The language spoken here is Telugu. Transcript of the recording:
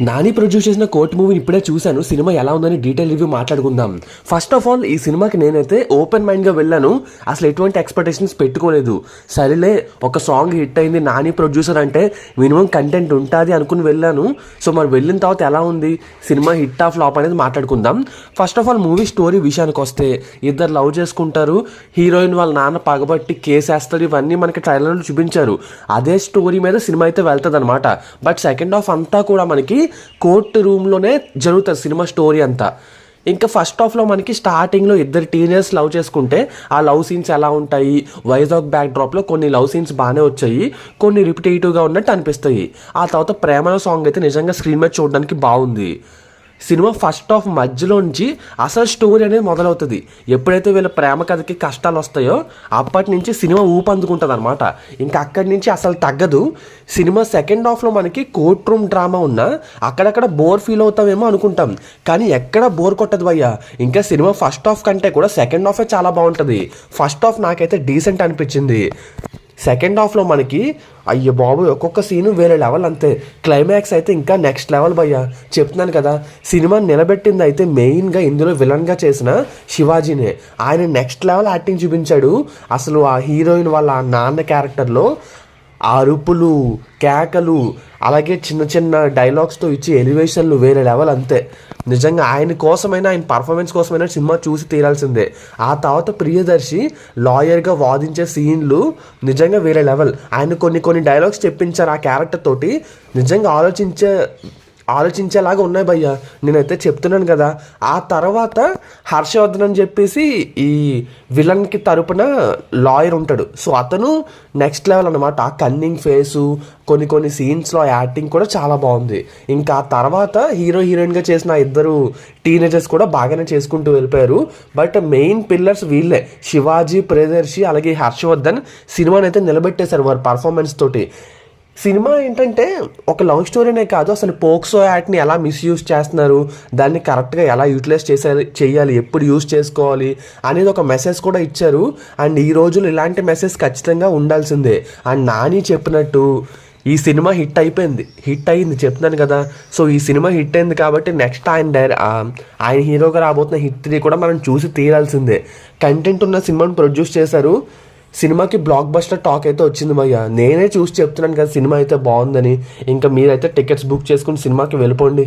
నాని ప్రొడ్యూస్ చేసిన కోర్ట్ మూవీని ఇప్పుడే చూశాను. సినిమా ఎలా ఉందని డీటెయిల్ రివ్యూ మాట్లాడుకుందాం. ఫస్ట్ ఆఫ్ ఆల్ ఈ సినిమాకి నేనైతే ఓపెన్ మైండ్గా వెళ్ళాను. అసలు ఎటువంటి ఎక్స్పెక్టేషన్స్ పెట్టుకోలేదు. సరేలే ఒక సాంగ్ హిట్ అయింది, నాని ప్రొడ్యూసర్ అంటే మినిమం కంటెంట్ ఉంటుంది అనుకుని వెళ్ళాను. సో మరి వెళ్ళిన తర్వాత ఎలా ఉంది సినిమా, హిట్ ఆఫ్ ఫ్లాప్ అనేది మాట్లాడుకుందాం. First of all movie story విషయానికి వస్తే ఇద్దరు లవ్ చేసుకుంటారు. హీరోయిన్ వాళ్ళ నాన్న పగబట్టి కేసేస్తాడు. ఇవన్నీ మనకి ట్రైలర్లో చూపించారు. అదే స్టోరీ మీద సినిమా అయితే వెళ్తుంది అనమాట. బట్ సెకండ్ హాఫ్ అంతా కూడా మనకి కోర్టు రూమ్లోనే జరుగుతుంది సినిమా స్టోరీ అంతా. ఇంకా ఫస్ట్ హాఫ్లో మనకి స్టార్టింగ్లో ఇద్దరు టీనేజర్స్ లవ్ చేసుకుంటే ఆ లవ్ సీన్స్ ఎలా ఉంటాయి, వైజాగ్ బ్యాక్ డ్రాప్లో కొన్ని లవ్ సీన్స్ బాగానే వచ్చాయి, కొన్ని రిపిటేటివ్గా ఉన్నట్టు అనిపిస్తాయి. ఆ తర్వాత ప్రేమలో సాంగ్ అయితే నిజంగా స్క్రీన్ మీద చూడడానికి బాగుంది. సినిమా ఫస్ట్ హాఫ్ మధ్యలో నుంచి అసలు స్టోరీ అనేది మొదలవుతుంది. ఎప్పుడైతే వీళ్ళ ప్రేమ కథకి కష్టాలు వస్తాయో అప్పటి నుంచి సినిమా ఊపందుకుంటుంది అనమాట. ఇంకా అక్కడి నుంచి అసలు తగ్గదు. సినిమా సెకండ్ హాఫ్లో మనకి కోర్ట్ రూమ్ డ్రామా ఉన్నా అక్కడక్కడ బోర్ ఫీల్ అవుతామేమో అనుకుంటాం, కానీ ఎక్కడ బోర్ కొట్టదు భయ్యా. ఇంకా సినిమా ఫస్ట్ హాఫ్ కంటే కూడా సెకండ్ హాఫే చాలా బాగుంటుంది. ఫస్ట్ హాఫ్ నాకైతే డీసెంట్ అనిపించింది. సెకండ్ హాఫ్లో మనకి అయ్యో బాబు ఒక్కొక్క సీను వేరే లెవెల్, అంతే. క్లైమాక్స్ అయితే ఇంకా నెక్స్ట్ లెవెల్ భయ్యా. చెప్తున్నాను కదా, సినిమాని నిలబెట్టింది అయితే మెయిన్గా ఇందులో విలన్గా చేసిన శివాజీనే. ఆయన నెక్స్ట్ లెవెల్ యాక్టింగ్ చూపించాడు. అసలు ఆ హీరోయిన్ వాళ్ళ నాన్న క్యారెక్టర్లో ఆ అరుపులు, కేకలు, అలాగే చిన్న చిన్న డైలాగ్స్తో ఇచ్చే ఎలివేషన్లు వేరే లెవెల్, అంతే. నిజంగా ఆయన కోసమైనా, ఆయన పర్ఫార్మెన్స్ కోసమైనా సినిమా చూసి తీరాల్సిందే. ఆ తర్వాత ప్రియదర్శి లాయర్గా వాదించే సీన్లు నిజంగా వేరే లెవెల్. ఆయన కొన్ని డైలాగ్స్ చెప్పించారు ఆ క్యారెక్టర్ తోటి, నిజంగా ఆలోచించేలాగా ఉన్నాయి భయ్య. నేనైతే చెప్తున్నాను కదా. ఆ తర్వాత హర్షవర్ధన్ అని చెప్పేసి ఈ విలన్కి తరపున లాయర్ ఉంటాడు. సో అతను నెక్స్ట్ లెవెల్ అనమాట. ఆ కన్నింగ్ ఫేసు, కొన్ని సీన్స్లో యాక్టింగ్ కూడా చాలా బాగుంది. ఇంకా ఆ తర్వాత హీరోయిన్గా చేసిన ఇద్దరు టీనేజర్స్ కూడా బాగానే చేసుకుంటూ వెళ్ళిపోయారు. బట్ మెయిన్ పిల్లర్స్ వీళ్ళే, శివాజీ, ప్రియదర్శి, అలాగే హర్షవర్ధన్ సినిమాని అయితే నిలబెట్టేశారు వారి పర్ఫార్మెన్స్ తోటి. సినిమా ఏంటంటే ఒక లవ్ స్టోరీనే కాదు, అసలు పోక్సో యాక్ట్ని ఎలా మిస్యూజ్ చేస్తున్నారు, దాన్ని కరెక్ట్గా ఎలా యూటిలైజ్ చేయాలి, ఎప్పుడు యూజ్ చేసుకోవాలి అనేది ఒక మెసేజ్ కూడా ఇచ్చారు. అండ్ ఈ రోజులు ఇలాంటి మెసేజ్ ఖచ్చితంగా ఉండాల్సిందే. అండ్ నాని చెప్పినట్టు ఈ సినిమా హిట్ అయింది చెప్తున్నాను కదా. సో ఈ సినిమా హిట్ అయింది కాబట్టి నెక్స్ట్ ఆయన హీరోగా రాబోతున్న హిట్ 3 కూడా మనం చూసి తీరాల్సిందే. కంటెంట్ ఉన్న సినిమాని ప్రొడ్యూస్ చేశారు. సినిమాకి బ్లాక్ బస్టర్ టాక్ అయితే వచ్చింది భయ్య. నేనే చూసి చెప్తున్నాను కదా సినిమా అయితే బాగుందని. ఇంకా మీరైతే టికెట్స్ బుక్ చేసుకుని సినిమాకి వెళ్ళిపోండి.